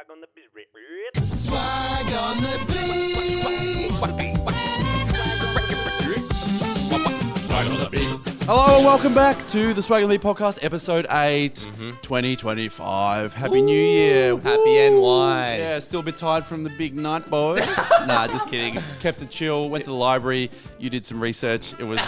Swag on the beat. Swag on the beat. Swag on the beat. Hello and welcome back to the Swag on the Beat podcast, episode 8, 2025. Happy New Year. Happy NY. Yeah, still a bit tired from the big night, boys. Nah, just kidding. Kept it chill, went to the library. You did some research. It was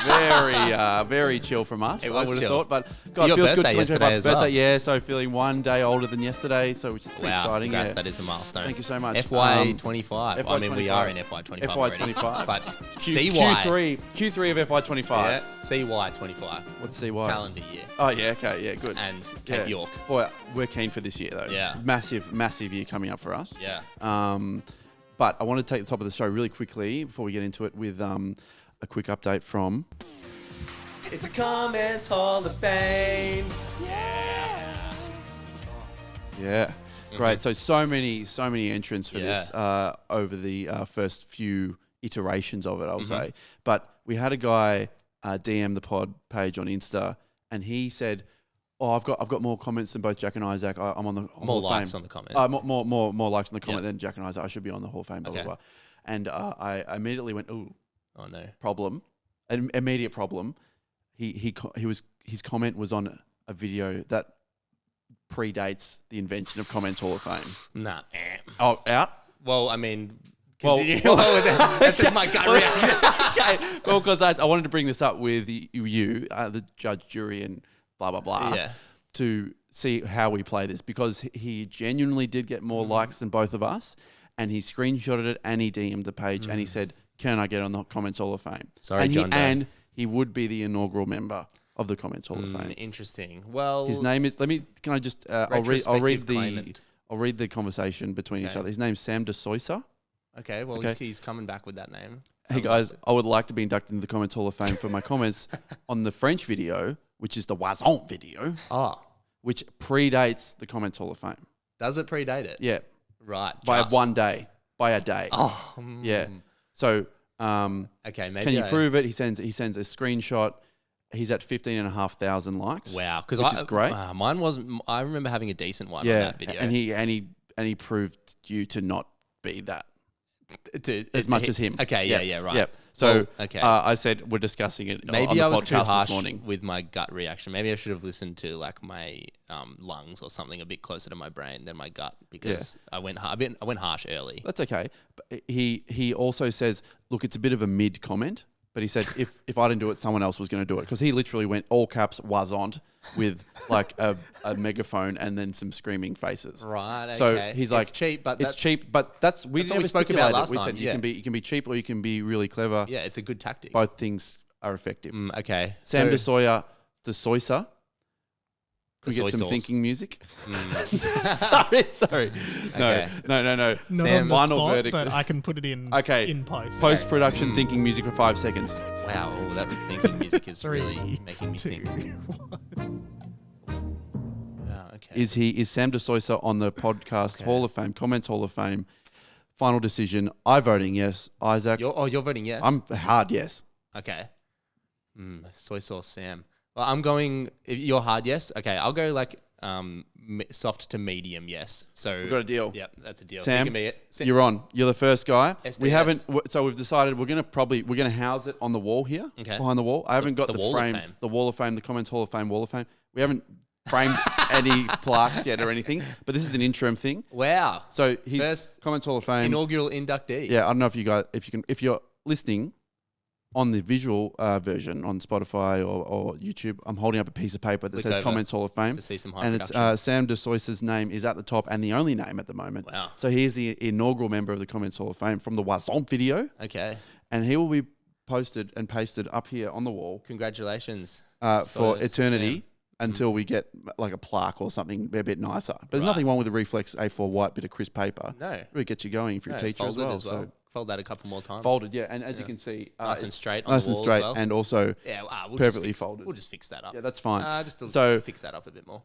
very chill from us. It was I would chill. have thought, but God, Your feels birthday good. yesterday as well. Yeah, so feeling one day older than yesterday, so which is pretty exciting. Congrats, Yeah. that is a milestone. Thank you so much. FY25. I mean, we are in FY25 already. FY25. But Q3 of FY25. Yeah, CY25. What's CY? Calendar year. Oh, yeah, okay, yeah, good. And Cape York. Boy, we're keen for this year, though. Yeah. Massive year coming up for us. Yeah. But I want to take the top of the show really quickly before we get into it with a quick update from... It's a Comments Hall of Fame. Yeah. Great. So many entrants for this over the first few iterations of it, I'll say. But we had a guy DM the pod page on Insta, and he said, "Oh, I've got more comments than both Jack and Isaac. I'm on the Hall of likes Fame. on the comment. More likes on the comment than Jack and Isaac. I should be on the Hall of Fame. Blah blah blah." And I immediately went, "Ooh, oh no, problem, an immediate problem." His comment was on a video that predates the invention of Comments Hall of Fame. Nah. Oh, out? Well, I mean, Well, continue. That's just my gut reaction. Okay. Well, because I wanted to bring this up with you, the judge, jury, and blah, blah, blah, to see how we play this, because he genuinely did get more likes than both of us, and he screenshotted it and he DM'd the page and he said, "Can I get on the Comments Hall of Fame?" Sorry, John Doe. And he would be the inaugural member of the Comments Hall of Fame. Interesting. Well, His name is. Can I just? I'll read claimant. the conversation between each other. His name's Sam de Soysa. Okay. Well, he's coming back with that name. Hey guys, I would like to be inducted into the Comments Hall of Fame for my comments on the French video, which is the Wazon video, which predates the Comments Hall of Fame. Does it predate it? Yeah, Right. by a day. Oh. Yeah. So, Okay. Maybe can you prove it? He sends a screenshot. He's at 15,500 likes. Wow, because which is great. Mine wasn't. I remember having a decent one on that video. and he proved you to not be that as much as him. Okay, yeah, right. Yeah. So okay. I said we're discussing it. Maybe on the I was too podcast harsh this morning. with my gut reaction. Maybe I should have listened to like my lungs or something a bit closer to my brain than my gut, because I went harsh early. That's okay. But he also says, look, it's a bit of a mid comment, but he said if I didn't do it, someone else was going to do it, because he literally went all caps "wasn't" with like a megaphone and then some screaming faces. Right. Okay. So he's like, it's cheap, but it's cheap, but that's what we never spoke about stipulated. last We time, said you can be cheap or you can be really clever. Yeah, it's a good tactic. Both things are effective. Okay. Sam de Soysa. Can we get some sauce. thinking music? Sorry. Okay. No. Not Sam, on the final spot, verdict. but I can put it in in post. Post-production thinking music for 5 seconds. Wow, that thinking music is Three, really making me 2, think. 1. Wow, okay. Is Sam de Soysa on the podcast Hall of Fame, Comments Hall of Fame? Final decision. I'm voting yes. Isaac? You're voting yes? I'm hard yes. Okay. Soy sauce Sam. Well, I'm going. If you're hard yes. Okay, I'll go like soft to medium yes. So We've got a deal. Yep, that's a deal. Sam, You can be it. you're on. You're the first guy. SDS. We haven't. So we've decided we're gonna house it on the wall here, behind the wall. I haven't got the the wall of frame, fame. the Wall of Fame, the Comments Hall of Fame, Wall of Fame. We haven't framed any plaques yet or anything, but this is an interim thing. Wow. So he's First Comments Hall of Fame. Inaugural inductee. Yeah, I don't know if you guys, if you're listening on the visual version on Spotify or YouTube, I'm holding up a piece of paper that Click says over Comments Hall of Fame. to see some high And production. it's Sam de Soysa's name is at the top and the only name at the moment. Wow. So he is the inaugural member of the Comments Hall of Fame from the Wazon video. Okay. And he will be posted and pasted up here on the wall Congratulations. for eternity Sam. until we get like a plaque or something a bit nicer. But there's nothing wrong with a reflex A4 white bit of crisp paper. No. It really gets you going for your teacher as folded well. So Fold that a couple more times. folded, yeah. And as you can see, Nice and straight on nice the and wall straight, as well. and also We'll perfectly just folded. We'll just fix that up. Yeah, that's fine. Just to So- fix that up a bit more.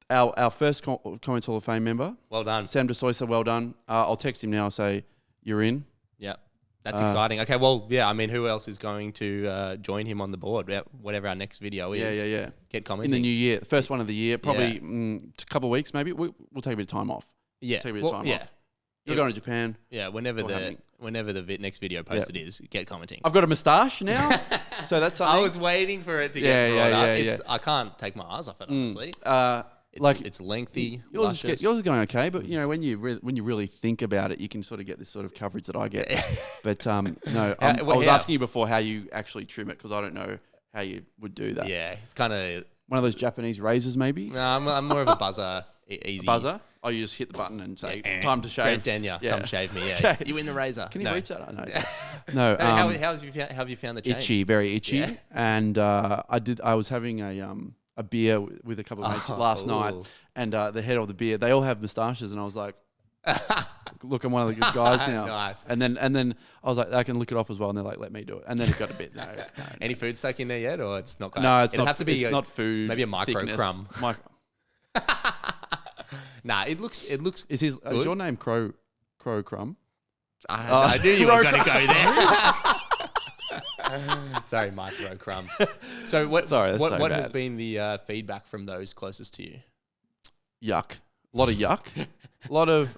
Our first Comments Hall of Fame member, Well done. Sam de Soysa, well done. I'll text him now and say, you're in. Yeah. That's exciting. Okay, well, yeah, I mean, who else is going to join him on the board? Yeah, whatever our next video is. Yeah. Get In commenting. the new year, first one of the year, probably a couple of weeks maybe. We'll take a bit of time off. Yeah. Take a bit of time off. You're going to Japan. Yeah, whenever the next video posted is, get commenting. I've got a moustache now, so that's something. I was waiting for it to get brought up. I can't take my eyes off it, honestly. It's lengthy. Yours is going okay, but when you really think about it, you can sort of get this sort of coverage that I get. But no, I was asking you before how you actually trim it because I don't know how you would do that. Yeah, it's kind of one of those Japanese razors, maybe. No, I'm more of a buzzer. Easy. Buzzer? Oh, you just hit the button and say, time to shave. Grant Dania, come shave me. Yeah. You win the razor. Can you reach that? Oh, no. No. How have you found the change? Itchy, very itchy. Yeah. And I was having a beer with a couple of mates last night, and the head of the beer, they all have moustaches, and I was like, look, I'm one of the good guys now. Nice. And then I was like, I can lick it off as well, and they're like, let me do it. And then it got a bit. No. Any food stuck in there yet, or it's not? No, it's It'll not. Have to be it's not food. Maybe a micro crumb. Nah, it looks. Is your name Crow Crumb? I knew you were going to go there. Sorry, micro crumb. So what has been the feedback from those closest to you? Yuck. A lot of yuck. A lot of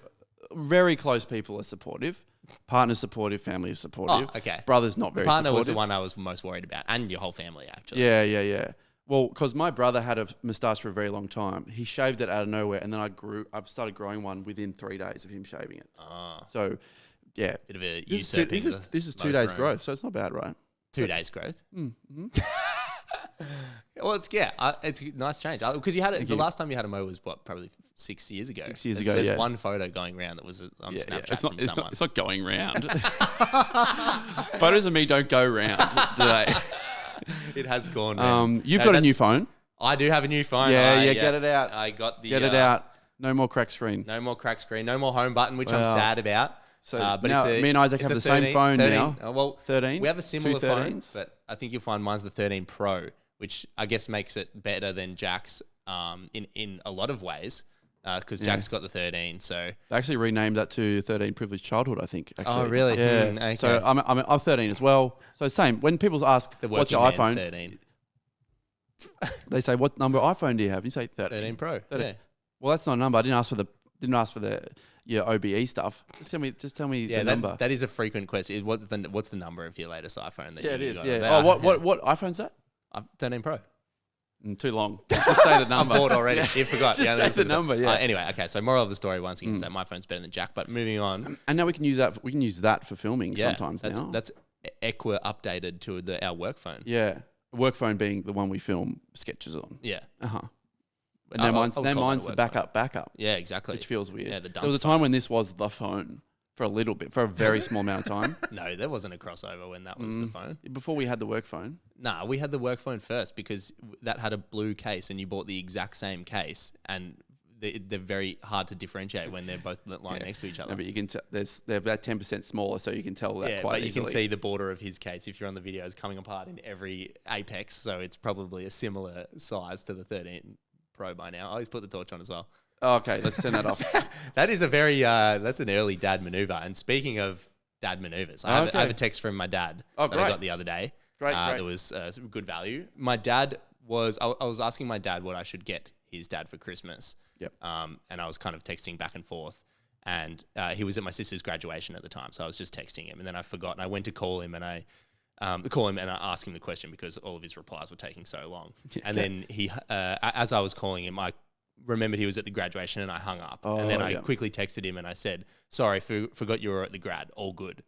very close people are supportive. Partner's supportive. Family is supportive. Oh, okay. Brother's not very supportive. Partner was the one I was most worried about, and your whole family actually. Yeah. Well, because my brother had a moustache for a very long time. He shaved it out of nowhere, and then I've started growing one within 3 days of him shaving it. So, yeah. Bit of a usurping. This is 2 days growth, so it's not bad, right? 2 days growth. Mm-hmm. Well, it's a nice change because you had it. The last time you had a mow was probably 6 years ago. 6 years ago. There's one photo going around that was on Snapchat from someone. It's not going round. Photos of me don't go round, do they? It has gone round. You've got a new phone. I do have a new phone. Yeah, get it out. I got get it out. No more crack screen. No more crack screen. No more home button, which I'm sad about. So but now, me and Isaac have the 13, same phone 13. Now. Well, 13. We have a similar phone, but I think you'll find mine's the 13 Pro, which I guess makes it better than Jack's in a lot of ways. Because Jack's got the 13, so they actually renamed that to 13 Privileged Childhood, I think. Actually. Oh, really? Yeah. Okay. So I'm 13 as well. So same. When people ask, "What's your iPhone?" 13. They say, "What number iPhone do you have?" You say 13. 13 Pro. 13. Yeah. Well, that's not a number. I didn't ask for the OBE stuff. Just tell me the number. That is a frequent question. What's the number of your latest iPhone that it you is. got? Yeah. What iPhone's that? 13 Pro. Too long. Just say the number. I'm bored already. You forgot. Just say the number. Yeah. Anyway, okay. So moral of the story, once again, say my phone's better than Jack. But moving on. And now we can use that. We can use that for filming sometimes. That's Equa updated to our work phone. Yeah, work phone being the one we film sketches on. Yeah. And now mine's the backup. Yeah, exactly. Which feels weird. Yeah, there was a time when this was the phone for a little bit, for a very small amount of time. No, there wasn't a crossover when that was the phone. Before we had the work phone. Nah, we had the work phone first because that had a blue case and you bought the exact same case and they're very hard to differentiate when they're both lying next to each other. No, but you can they're about 10% smaller, so you can tell that quite easily. You can see the border of his case if you're on the videos coming apart in every apex, so it's probably a similar size to the 13 Pro by now. I'll just put the torch on as well. Oh, okay, let's turn that off. That is a very that's an early dad maneuver. And speaking of dad maneuvers, I have a text from my dad that I got the other day. Great. There was some good value. My dad was I was asking my dad what I should get his dad for Christmas. Yep. And I was kind of texting back and forth. And he was at my sister's graduation at the time, so I was just texting him. And then I forgot, and I went to call him, and I asked him the question because all of his replies were taking so long. Yeah, and then he, as I was calling him, I remembered he was at the graduation, and I hung up. And then I quickly texted him, and I said, "Sorry, forgot you were at the grad. All good."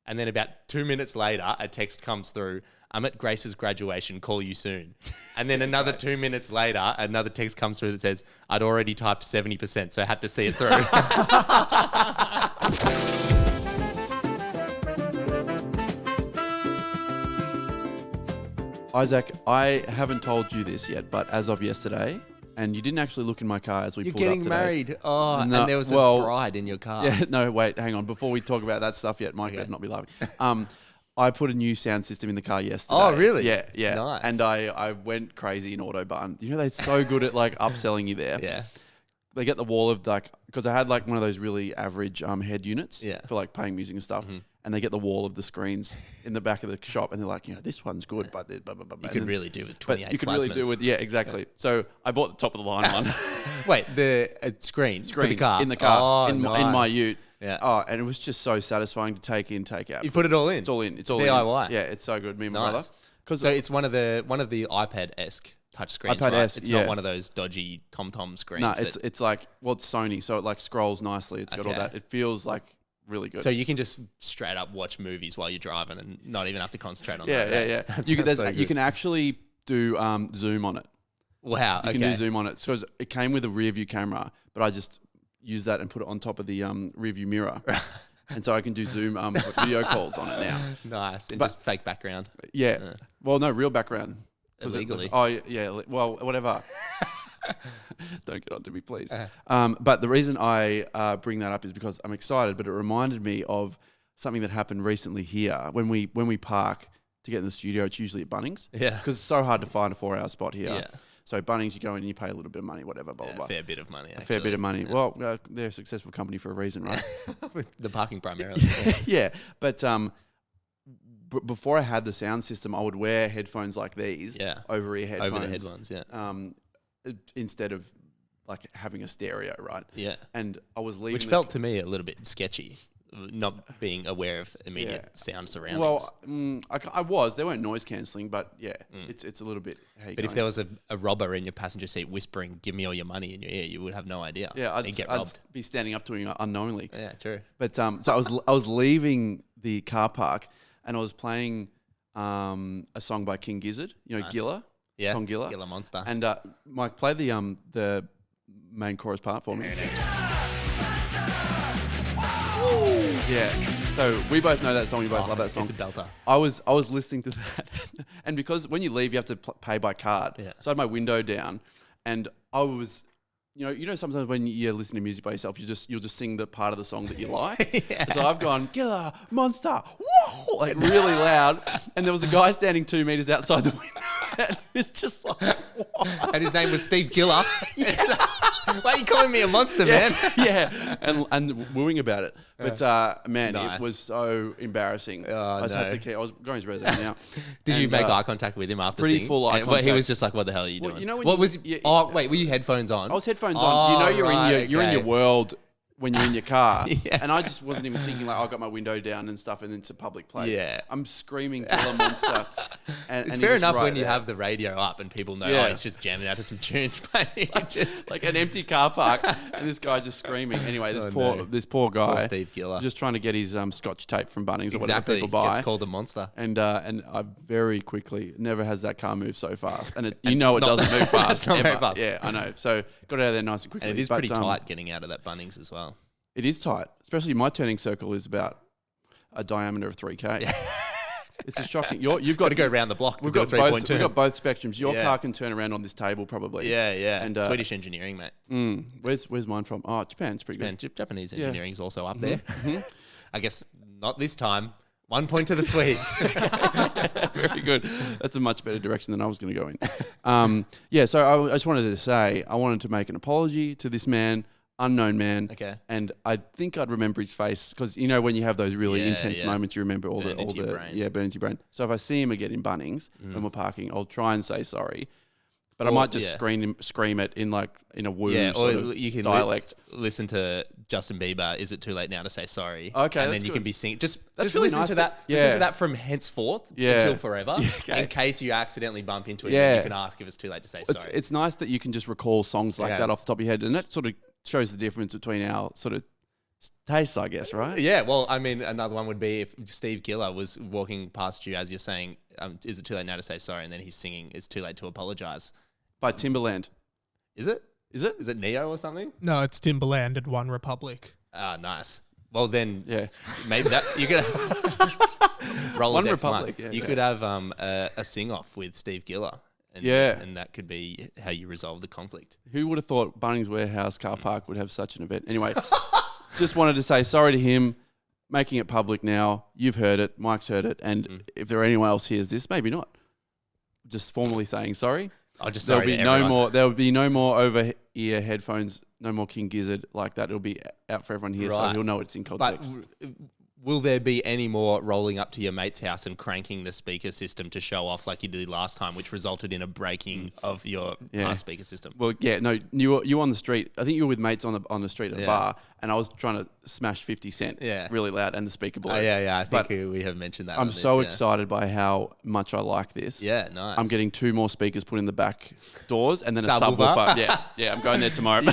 And then about 2 minutes later, a text comes through, "I'm at Grace's graduation, call you soon." And then another 2 minutes later, another text comes through that says, "I'd already typed 70%, so I had to see it through." Isaac, I haven't told you this yet, but as of yesterday, and you didn't actually look in my car as we pulled up today. You're getting married. Oh, no, and there was a bride in your car. Yeah, no, wait, hang on. Before we talk about that stuff yet, Mike better not be laughing. I put a new sound system in the car yesterday. Oh, really? Yeah. Nice. And I went crazy in Autobahn. You know, they're so good at like upselling you there. Yeah. They get the wall of like, because I had like one of those really average head units for like playing music and stuff. Mm-hmm. and they get the wall of the screens in the back of the shop, and they're like, this one's good, but blah, blah, blah, you could really do with 28 But you could really do with, exactly. Yeah. So I bought the top of the line one. Wait, the screen for the car? In the car, Oh, in my ute. Yeah. Oh, and it was just so satisfying to take in, take out. You put it all in? It's all in. It's all DIY? in. Yeah, it's so good. Me and my brother. So it's one of the iPad-esque touch screens, iPad-esque, right? It's not one of those dodgy TomTom screens. No, it's like, it's Sony, so it like scrolls nicely. It's got all that. It feels like really good. So you can just straight up watch movies while you're driving and not even have to concentrate on that. Yeah. You can actually do zoom on it. Wow. You can do zoom on it. So it came with a rear view camera, but I just used that and put it on top of the rear view mirror. And so I can do Zoom video calls on it now. Nice. And just fake background. Yeah. Well, no, real background. Illegally. Well, whatever. Don't get on to me, please. But the reason I bring that up is because I'm excited, but it reminded me of something that happened recently here. When we park to get in the studio, it's usually at Bunnings. Yeah. Because it's so hard to find a 4-hour spot here. Yeah. So Bunnings, you go in and you pay a little bit of money, whatever, blah, blah, blah. A fair bit of money, actually. A fair bit of money. Yeah. Well, they're a successful company for a reason, right? The parking primarily. Yeah. But before I had the sound system, I would wear headphones like these. Yeah. Over-ear headphones. Over the headphones, yeah. Instead of like having a stereo, right? Yeah. And I was leaving. Which felt to me a little bit sketchy, not being aware of immediate sound surroundings. Well, I was. They weren't noise cancelling, but it's a little bit. But if there was a robber in your passenger seat whispering, "Give me all your money" in your ear, you would have no idea. Yeah, I'd get robbed. be standing up to him unknowingly. Yeah, true. But so I was leaving the car park and I was playing a song by King Gizzard. Nice. Gilla. Yeah, song Gilla. Gilla Monster. And Mike, play the main chorus part for me. Yeah. So we both know that song. We both love that song. It's a belter. I was listening to that, and because when you leave, you have to pay by card. Yeah. So I had my window down, and I was, sometimes when you listen to music by yourself, you'll just sing the part of the song that you like. Yeah. So I've gone Gilla Monster, whoa, like really loud, and there was a guy standing 2 meters outside the window. And it's just like, what? And his name was Steve Giller. Why are you calling me a monster, man? Yeah, and wooing about it. But man, Nice. it was so embarrassing. Oh, I just had to keep. I was going to his resume now. Did you make eye contact with him after pretty singing? full eye He contact. was just like, "What the hell are you doing?" When wait, were you headphones on? I was headphones on. You're in your okay. world when you're in your car. Yeah. And I just wasn't even thinking like, I got my window down and stuff, and into public place. Yeah. I'm screaming Gilla Monster. It's fair enough when you have the radio up and people know, Yeah. it's just jamming out to some tunes, but just like an empty car park and this guy just screaming. Anyway, this poor guy, Poor Steve Giller. just trying to get his Scotch tape from Bunnings or whatever people buy. Gets called a monster. And I very quickly, never has that car moved so fast. And it doesn't move fast. It's not ever. very fast. Yeah, I know. So got out of there nice and quickly. And it is pretty tight getting out of that Bunnings as well. It is tight. Especially my turning circle is about a diameter of 3K. Yeah. It's a shocking. You've got to go around the block to we've do a got 3.2. We've got both spectrums. Your Yeah. car can turn around on this table probably. Yeah. And Swedish engineering, mate. Where's mine from? Oh, Japan. It's pretty good. Japanese engineering is also up there. I guess not this time. 1 point to the Swedes. Very good. That's a much better direction than I was going to go in. So I just wanted to say, I wanted to make an apology to this man, unknown man. Okay. And I think I'd remember his face because, when you have those really intense yeah. moments, you remember all Burn the into your brain. Yeah, burn into your brain. So if I see him again in Bunnings when we're parking, I'll try and say sorry. But I might just scream it in a woo sort of you can dialect. Listen to Justin Bieber. Is it too late now to say sorry? Okay, and that's then you good. can be singing. Just really listen nice to that- that. Listen to that from henceforth until forever. Okay. In case you accidentally bump into it, Yeah. you can ask if it's too late to say sorry. It's nice that you can just recall songs like that off the top of your head, and that sort of shows the difference between our sort of tastes, I guess, right? Yeah, well, I mean, another one would be if Steve Giller was walking past you as you're saying, "Is it too late now to say sorry?" and then he's singing, "It's too late to apologize." By Timberland. Is it? Is it? Is it Neo or something? No, it's Timberland and One Republic. Ah, nice. Well, then, Yeah. maybe that you could roll One One Republic, Republic. yeah. You could have a sing off with Steve Giller, and, Yeah. and that could be how you resolve the conflict. Who would have thought Bunnings Warehouse car park would have such an event? Anyway, just wanted to say sorry to him, making it public now. You've heard it, Mike's heard it, and if there anyone else hears this, maybe not. Just formally saying sorry. Oh, just There'll sorry be to everyone. There will be no more over-ear headphones, no more King Gizzard like that. It'll be out for everyone here, so Right. he'll know it's in But context. will there be any more rolling up to your mate's house and cranking the speaker system to show off like you did last time, which resulted in a breaking of your speaker system? Well, yeah, no, you were on the street. I think you were with mates on the street at a bar, and I was trying to smash 50 Cent really loud, and the speaker blew. I think we have mentioned that. I'm so excited by how much I like this. Yeah, nice. I'm getting 2 more speakers put in the back doors, and then a Subwoofer? subwoofer. Yeah, I'm going there tomorrow.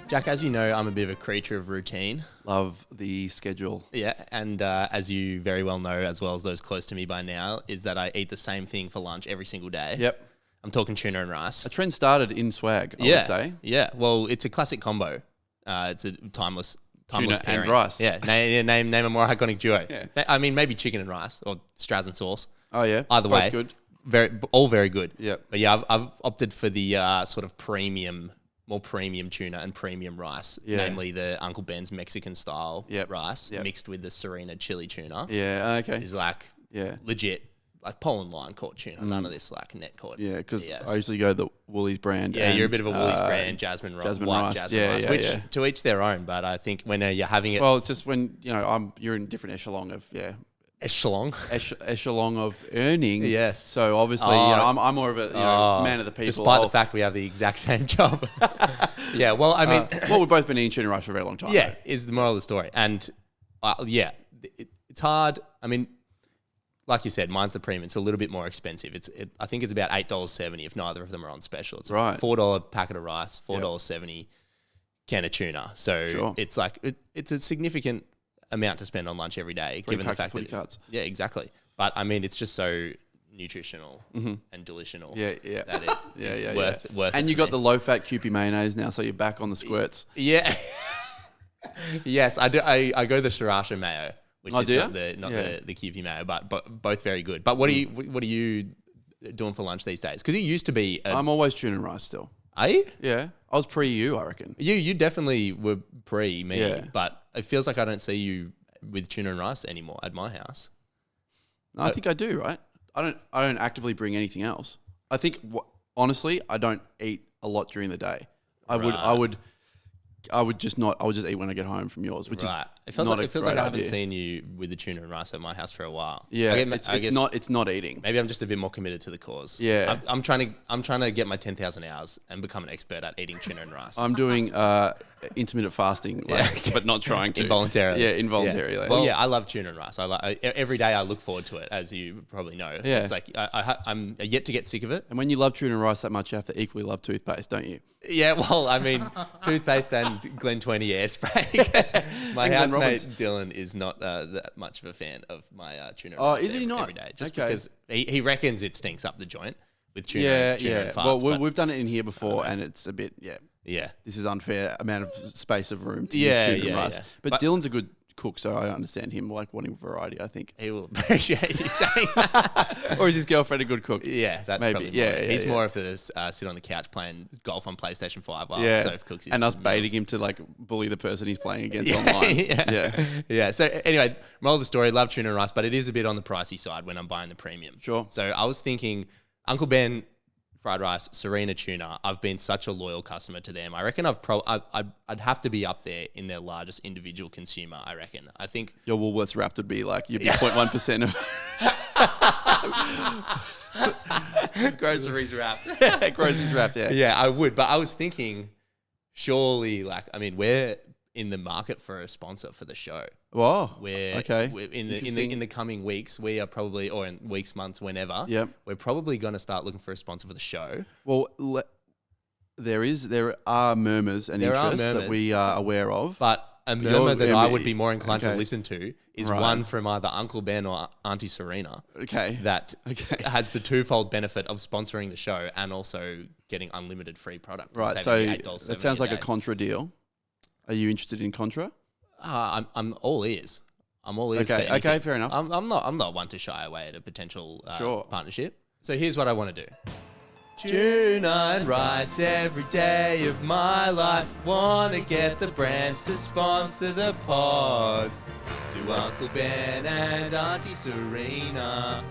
Jack, as you know, I'm a bit of a creature of routine. Love the schedule. Yeah, and as you very well know, as well as those close to me by now, is that I eat the same thing for lunch every single day. Yep. I'm talking tuna and rice. A trend started in swag, I would say. Yeah, well, it's a classic combo. It's a timeless Tuna pairing. and rice. Yeah, name a more iconic duo. Yeah. I mean, maybe chicken and rice or Straz and sauce. Oh, yeah. Either Both way. good. All very good. Yep. But yeah, I've opted for the sort of more premium tuna and premium rice, namely the Uncle Ben's Mexican style rice mixed with the Serena chili tuna. Yeah, okay. Is like legit, like Poland line caught tuna. None of this like net caught. Yeah, because I usually go the Woolies brand. Yeah, you're a bit of a Woolies brand, Jasmine rice. Which to each their own. But I think when you're having it, well, it's just when you're in a different echelon of echelon of earning. Yes. So obviously, I'm more of a man of the people. Despite the fact we have the exact same job. Yeah. Well, I mean, we've both been eating tuna rice for a very long time. Yeah, is the moral of the story. And it's hard. I mean, like you said, mine's the premium. It's a little bit more expensive. I think it's about $8.70 if neither of them are on special. It's a $4 packet of rice, $4.70 can of tuna. So it's like it's a significant amount to spend on lunch every day, given the fact that yeah, exactly. But I mean, it's just so nutritional and deliciousal. That it's worth. And you got the low-fat Kewpie mayonnaise now, so you're back on the squirts. Yeah. Yes, I do. I go the sriracha mayo, which is not the Kewpie mayo, but both very good. But what are you doing for lunch these days? Because you used to be. I'm always tuna and rice still. Are you? Yeah, I was pre-you, I reckon. You definitely were pre me, but it feels like I don't see you with tuna and rice anymore at my house. No, I think I do, right? I don't actively bring anything else. I think honestly, I don't eat a lot during the day. I would just eat when I get home from yours, which is it feels like I haven't seen you with the tuna and rice at my house for a while. Yeah, it's not eating. Maybe I'm just a bit more committed to the cause. Yeah, I'm trying to get my 10,000 hours and become an expert at eating tuna and rice. I'm doing intermittent fasting, but not trying to involuntarily. Yeah, involuntarily. Yeah. Well, I love tuna and rice. Every day I look forward to it, as you probably know. Yeah, it's like I'm yet to get sick of it. And when you love tuna and rice that much, you have to equally love toothpaste, don't you? Yeah, well, I mean, toothpaste and Glen 20 air spray. My housemate Dylan is not that much of a fan of my tuna. Oh, is he not? Every day, just because he reckons it stinks up the joint with tuna. And farts, well, we've done it in here before, and it's a bit Yeah. This is unfair amount of space of room to use tuna and rice. Yeah. But Dylan's a good cook, so I understand him wanting variety. I think he will appreciate you saying that. Or is his girlfriend a good cook? Yeah, that's maybe. Probably he's more of a sit on the couch playing golf on PlayStation 5 while Soph cooks his and us meals. baiting him to like bully the person he's playing against online. Yeah. So anyway, moral of the story: love tuna and rice, but it is a bit on the pricey side when I'm buying the premium. Sure. So I was thinking, Uncle Ben fried rice, Serena tuna. I've been such a loyal customer to them. I reckon I'd have to be up there in their largest individual consumer. I reckon. I think your Woolworths Wrapped would be like you'd be 0.1% of groceries wrapped. Groceries wrapped. Yeah. Yeah, I would. But I was thinking, surely, we're in the market for a sponsor for the show. Whoa. We're in the coming weeks, we are probably, or in weeks, months, whenever. Yep. We're probably going to start looking for a sponsor for the show. Well, there are murmurs and interest that we are aware of. But a murmur that I would be more inclined to listen to is one from either Uncle Ben or Auntie Serena. Okay. That has the twofold benefit of sponsoring the show and also getting unlimited free product. Right. So that sounds like a Contra deal. Are you interested in Contra? I'm all ears. I'm all ears. Okay, fair enough. I'm not one to shy away at a potential partnership. So here's what I want to do. Tuna and rice every day of my life. Wanna get the brands to sponsor the pod. To Uncle Ben and Auntie Serena.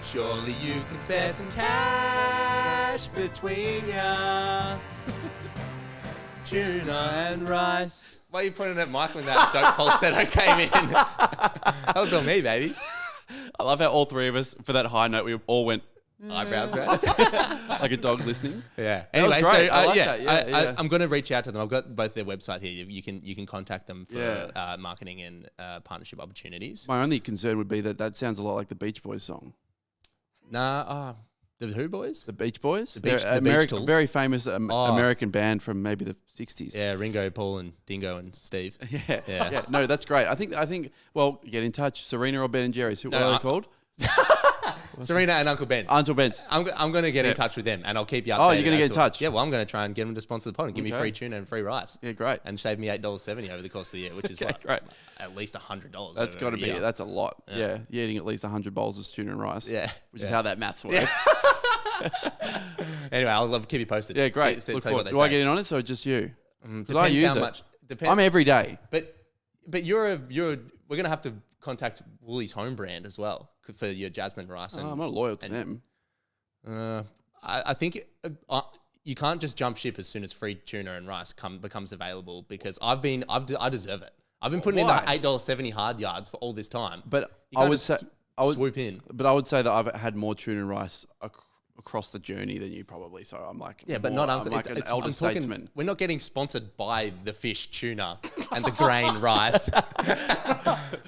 Surely you can spare some cash mustache between ya. Tuna and rice. Why are you pointing at Mike when that dope falsetto came in? That was all me, baby. I love how all three of us, for that high note, we all went Eyebrows raised. like a dog listening. Yeah. That was Anyway, great. so I like yeah, that. Yeah. I'm going to reach out to them. I've got both their website here. You can contact them for Yeah. marketing and partnership opportunities. My only concern would be that sounds a lot like the Beach Boys song. Nah, the Who Boys? The Beach Boys? The Beach- They're the Beach very famous Oh. American band from maybe the 60s. Yeah, Ringo, Paul, and Dingo and Steve. Yeah. Yeah. Yeah. No, that's great. I think. Well, get in touch. Serena or Ben and Jerry's. What are they called? Serena and Uncle Ben's. Uncle Ben's. I'm going to get in touch with them, and I'll keep you updated. Oh, you're gonna as get in to- touch? Yeah, well, I'm going to try and get them to sponsor the pod and give me Okay. free tuna and free rice. Yeah, great. And save me $8.70 over the course of the year, which is Okay, what? great. At least $100. That's got to be. Yeah. That's a lot. Yeah. You're eating at least 100 bowls of tuna and rice. Yeah. Which is Yeah. how that maths works. Anyway, I'll keep you posted. Yeah, great. Tell Look you what forward. they Do I say. get in on it or just you? Depends I use how it. much. Depends. I'm every day. But we're going to have to contact Woolies home brand as well for your jasmine rice. And, Oh, I'm not loyal to them. I think you can't just jump ship as soon as free tuna and rice becomes available because I deserve it. I've been putting Why? in the $8.70 hard yards for all this time. But You I can't would just say swoop in. But I would say that I've had more tuna and rice across the journey than you probably. So I'm like, Yeah, but more- not I'm Uncle. like an elder I'm talking, statesman. we're not getting sponsored by the fish tuna and the grain rice.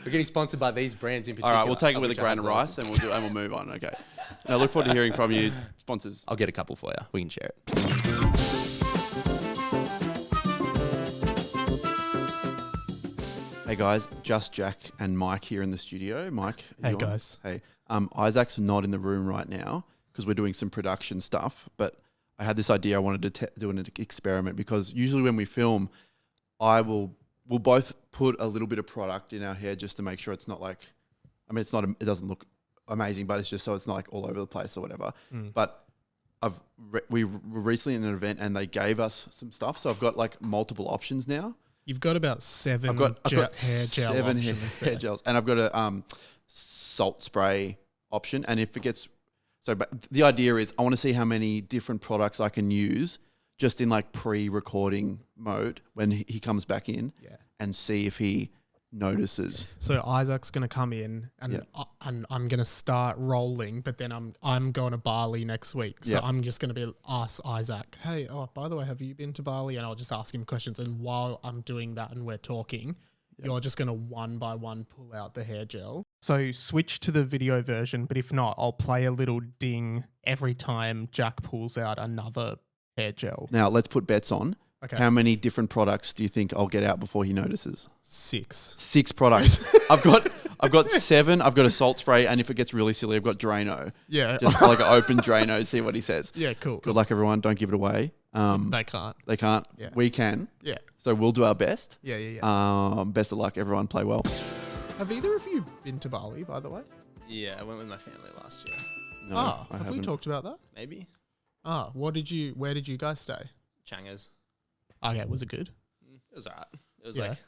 We're getting sponsored by these brands in All particular. right, we'll take it of with a which I grain of have rice and we'll move on. Okay. I look forward to hearing from you, sponsors. I'll get a couple for you. We can share it. Hey guys, just Jack and Mike here in the studio. Mike, Hey, you on? guys. Hey, Isaac's not in the room right now because we're doing some production stuff. But I had this idea. I wanted to do an experiment because usually when we film, we'll both put a little bit of product in our hair just to make sure it's not like, I mean, it doesn't look amazing, but it's just so it's not like all over the place or whatever. But we were recently in an event and they gave us some stuff, so I've got like multiple options now. You've got about seven I've got hair gel seven options hair there. gels, and I've got a salt spray option. And if it gets but the idea is I want to see how many different products I can use just in like pre-recording mode when he comes back in, and see if he notices. So Isaac's going to come in and Yeah. and I'm going to start rolling, but then I'm going to Bali next week. So Yeah. I'm just going to ask Isaac, hey, by the way, have you been to Bali? And I'll just ask him questions. And while I'm doing that and we're talking, you're just going to one by one pull out the hair gel. So switch to the video version, but if not, I'll play a little ding every time Jack pulls out another hair gel. Now let's put bets on. Okay. How many different products do you think I'll get out before he notices? 6. 6 products. I've got 7. I've got a salt spray, and if it gets really silly, I've got Drano. Yeah. Just like an open Drano, see what he says. Yeah, cool. Good luck, everyone. Don't give it away. They can't. They can't. Yeah. We can. Yeah. So we'll do our best. Yeah. Best of luck, everyone. Play well. Have either of you been to Bali, by the way? Yeah, I went with my family last year. No, I I have we haven't. talked about that? Maybe. Where did you guys stay? Changers. Okay, was it good? It was alright. It was Yeah. like,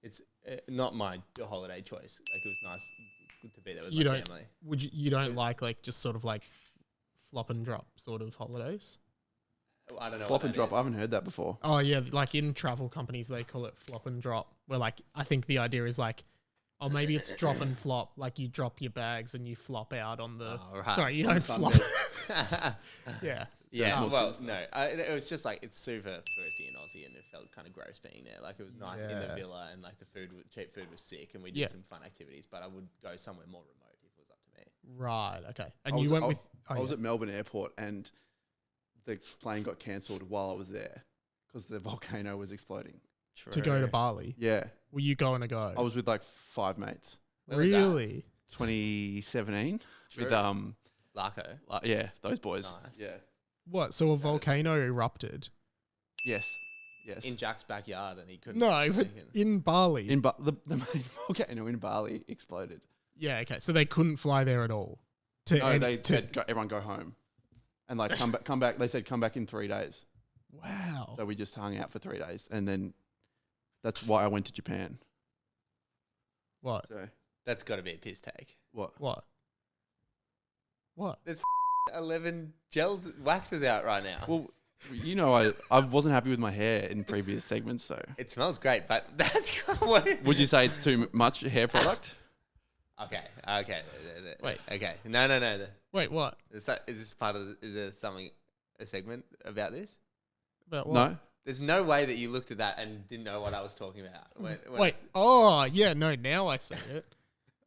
it's not my holiday choice. Like it was nice to be there with You my don't- family. You don't like just sort of like flop and drop sort of holidays? I don't know. Flop what and that drop. is. I haven't heard that before. Oh yeah, like in travel companies they call it flop and drop. Where like I think the idea is like, oh maybe it's drop and flop. Like you drop your bags and you flop out on the. Oh, right. Sorry, you don't flop. yeah. Yeah, more well, sense, no, it was just like it's super touristy and Aussie, and it felt kind of gross being there. Like it was nice in the Yeah. villa, and like the cheap food was sick, and we did Yeah. some fun activities. But I would go somewhere more remote if it was up to me. Right. Okay. And I you was- went I with. was- Oh, I was yeah. at Melbourne Airport and the plane got cancelled while I was there because the volcano was exploding. to go to Bali. Yeah. Were you going to go? I was with like 5 mates. Where was that? really. 2017 with True. Larko. yeah, those boys. Nice. Yeah. What? So a volcano erupted? Yes. Yes. In Jack's backyard, and he couldn't. No, but freaking- in Bali. the main volcano in Bali exploded. Yeah, okay. So they couldn't fly there at all. No, they said everyone go home, and like come back. They said come back in 3 days. Wow. So we just hung out for 3 days, and then that's why I went to Japan. What? So That's got to be a piss take. what? What? What? 11 gels waxes out right now. Well, you know, I wasn't happy with my hair in previous segments, so. It smells great, but that's what it... Would you say it's too much hair product? Okay. Wait. Okay. No. Wait, what? Is this part of? Is there a segment about this? About what? No. There's no way that you looked at that and didn't know what I was talking about. When Wait. Oh, yeah. No, now I see it.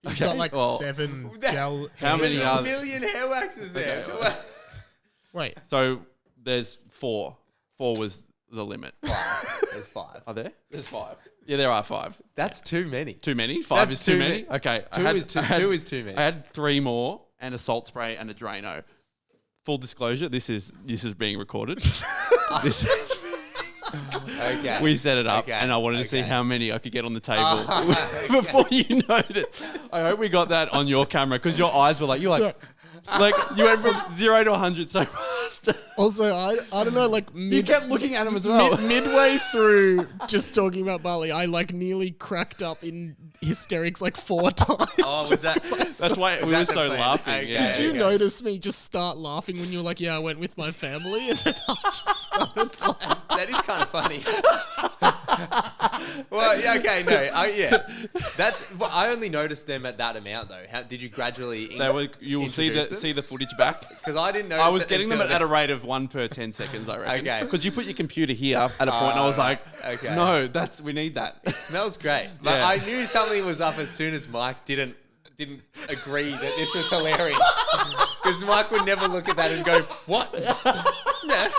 You've Okay, got like well, 7 gel. how many There's are- a million hair waxes there. Okay, well. Wait. So there's 4. 4 was the limit. There's 5. Are there? There's 5. Yeah, there are 5. That's too many. Too many? 5 That's is too too many? many. Okay. Two is too many. I had 3 more and a salt spray and a Drano. Full disclosure, this is being recorded. This is, Okay. we set it up Okay, and I wanted to see okay. how many I could get on the table before you noticed. I hope we got that on your camera because your eyes were like, you went from 0 to 100 so fast. Also, I don't know, like You kept looking at him as well. midway through just talking about Bali, I like nearly cracked up in hysterics like 4 times. Oh, was that? That's why we were That's so the plan. laughing. Okay. Yeah. Did you notice me just start laughing when you were like, yeah, I went with my family? And then I just started laughing. That is kind of funny. Well, yeah, okay, no, yeah. That's. Well, I only noticed them at that amount though. How did you gradually? You will introduce them? see the footage back. Because I didn't notice. I was it getting them until at a rate of 1 per 10 seconds, I reckon. Okay. Because you put your computer here at a point, and I was like, okay. no, we need that. It smells great, but Yeah. I knew something was up as soon as Mike didn't agree that this was hilarious. Because Mike would never look at that and go, "What?" Yeah,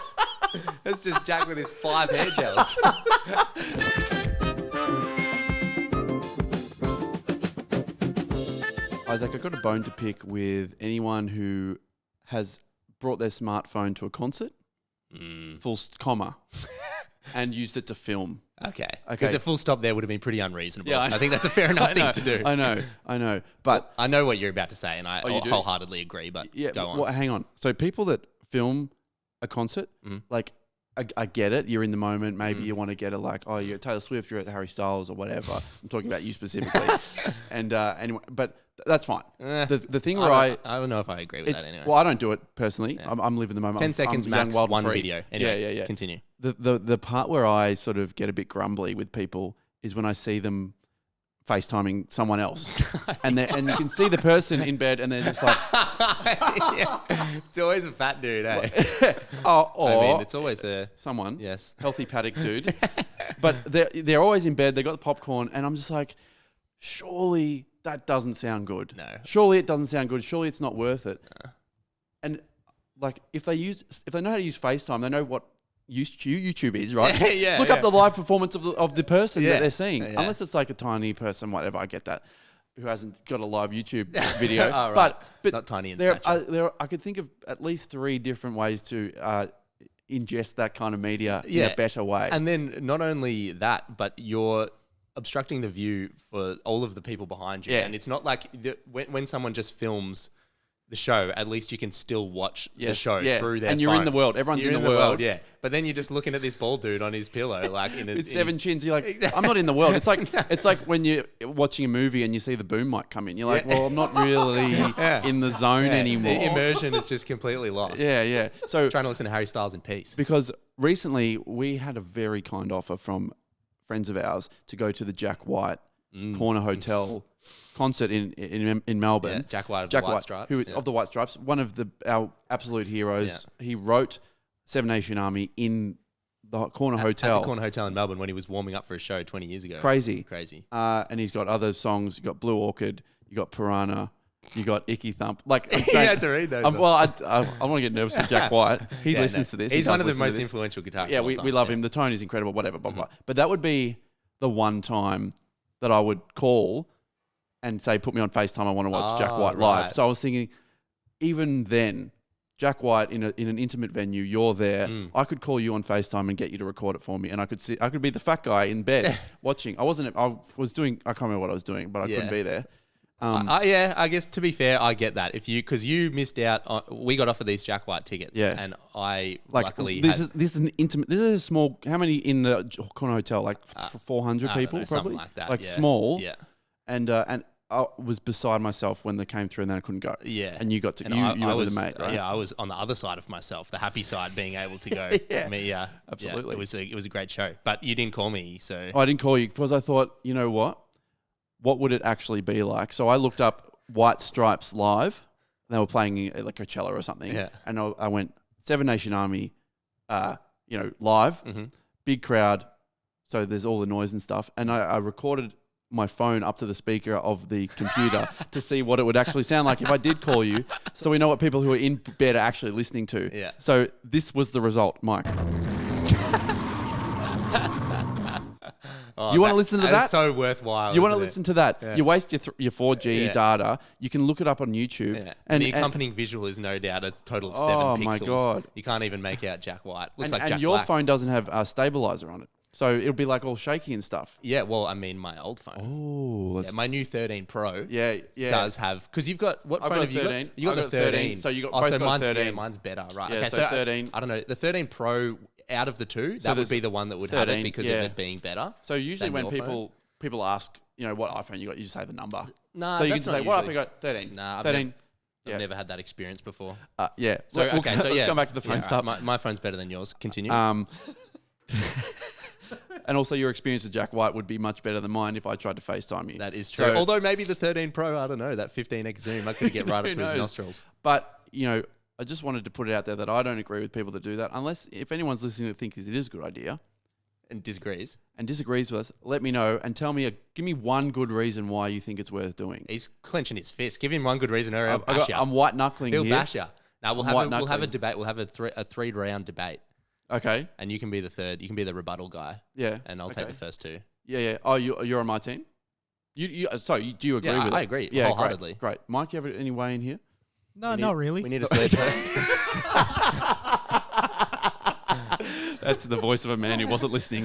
that's just Jack with his 5 hair gels. Isaac, I've got a bone to pick with anyone who has brought their smartphone to a concert, comma, and used it to film. Okay. Because a full stop there would have been pretty unreasonable. Yeah, I think that's a fair enough thing to do. I know. But I know what you're about to say, and I you do? wholeheartedly agree. But yeah, go on. well, hang on. So people that film a concert, like, I get it. You're in the moment. Maybe you want to get it like, oh, you're at Taylor Swift, you're at Harry Styles or whatever. I'm talking about you specifically. And anyway, but that's fine. The thing where I don't know if I agree with that anyway. well, I don't do it personally. I'm living the moment. 10 I'm seconds young, max, wild, and one free. video. Anyway, Yeah. Continue. The part where I sort of get a bit grumbly with people is when I see them FaceTiming someone else, and you can see the person in bed, and they're just like, Yeah. It's always a fat dude, eh? or I mean, it's always a... someone, Yes. healthy paddock dude, but they're always in bed. They got the popcorn, and I'm just like, surely that doesn't sound good. No. Surely it doesn't sound good. Surely it's not worth it. And like if they know how to use FaceTime, they know what YouTube is, right? Yeah, Look up the live performance of the person Yeah. that they're seeing. Yeah. Unless it's like a tiny person, whatever, I get that, who hasn't got a live YouTube video. Oh, right. But Not tiny in there, stature. I could think of at least 3 different ways to ingest that kind of media in a better way. And then not only that, but you're obstructing the view for all of the people behind you. Yeah. And it's not like when someone just films the show, at least you can still watch the show through their and you're in phone. the world. Everyone's You're in the world. yeah. But then you're just looking at this bald dude on his pillow, like With 7 chins, you're like, I'm not in the world. It's like when you're watching a movie and you see the boom mic come in. You're like, well, I'm not really in the zone anymore. The immersion is just completely lost. Yeah. So Trying to listen to Harry Styles in peace. because recently we had a very kind offer from friends of ours to go to the Jack White Corner Hotel concert in Melbourne. Yeah, Jack White of the White Stripes. Of the White Stripes, one of our absolute heroes. Yeah. He wrote Seven Nation Army in the Corner Hotel. At the Corner Hotel in Melbourne when he was warming up for a show 20 years ago. Crazy. And he's got other songs. You got Blue Orchid. You got Piranha. You got Icky Thump. Like You had to read those. well, I want to get nervous with Jack White. He listens to this. He's He one does of the listen to most this. influential guitarists. Yeah, of all we time. love him. The tone is incredible, whatever, blah, blah. But that would be the one time that I would call and say, put me on FaceTime, I want to watch Jack White live. right. So I was thinking, even then, Jack White in an intimate venue, you're there. I could call you on FaceTime and get you to record it for me, and I could be the fat guy in bed watching. I can't remember what I was doing, but I couldn't be there. I guess to be fair, I get that. Because you missed out on, we got offered these Jack White tickets, and I luckily this is an intimate. This is a small. How many in the Corner Hotel? Like 400 I don't people, know, probably. something like that. Like yeah. small. Yeah. And I was beside myself when they came through and then I couldn't go. Yeah. And you got to, And you I went was, with a mate, right? Yeah, I was on the other side of myself, the happy side, being able to go. Yeah. Absolutely. It was a great show. But you didn't call me, so. I didn't call you because I thought, you know what? What would it actually be like? So I looked up White Stripes live. And they were playing like Coachella or something. Yeah. And I went, Seven Nation Army, live, big crowd. So there's all the noise and stuff. And I recorded my phone up to the speaker of the computer to see what it would actually sound like if I did call you, so we know what people who are in bed are actually listening to. Yeah. So this was the result, Mike. Oh, You want to listen to that? It's so worthwhile. You want to isn't it? listen to that? Yeah. You waste your 4G Yeah. data. You can look it up on YouTube. Yeah. And the accompanying visual is no doubt a total of 7 Oh, pixels. my God. You can't even make out Jack White. Looks and like Jack your Black. phone doesn't have a stabilizer on it, so it'll be like all shaky and stuff. Yeah, well, I mean, my old phone. Oh, Yeah, my new 13 Pro yeah. does have, because you've got, what I've phone got have you 13. got? You got I've the got 13. so you got oh, both so got mine's, 13. Yeah, mine's better, right? Yeah, okay, so 13. I don't know, the 13 Pro out of the two, that would there's be the one that would have 13, it because yeah. of it being better. So usually than when your phone. people ask, what iPhone you got, you just say the number. Nah, so you can that's just say, not what iPhone usually- you got? 13. Nah, I've 13. I've never had that experience before. Yeah. So, Look, okay, so let's yeah. come back to the phone Yeah, stuff. right, my phone's better than yours. Continue. And also your experience with Jack White would be much better than mine if I tried to FaceTime you. That is true. So- Although maybe the 13 Pro, I don't know, that 15x zoom, I could get right up Who to his knows? nostrils. But, I just wanted to put it out there that I don't agree with people that do that. Unless, if anyone's listening that thinks it is a good idea And disagrees. and disagrees with us, let me know and give me one good reason why you think it's worth doing. He's clenching his fist. Give him one good reason or he'll bash you. I'm white knuckling He'll here. bash you. Now we'll have White-knuckling. a debate. We'll have a 3-round debate, Okay. and you can be the third. You can be the rebuttal guy, Yeah. and I'll take the first two. Yeah. Oh, you're on my team? Do you agree Yeah, with it? I agree Yeah, wholeheartedly. Great. Mike, you have any way in here? No, not really. We need a third. That's the voice of a man who wasn't listening.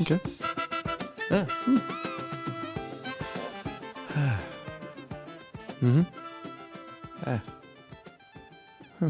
Okay. Yeah. Ah. Huh.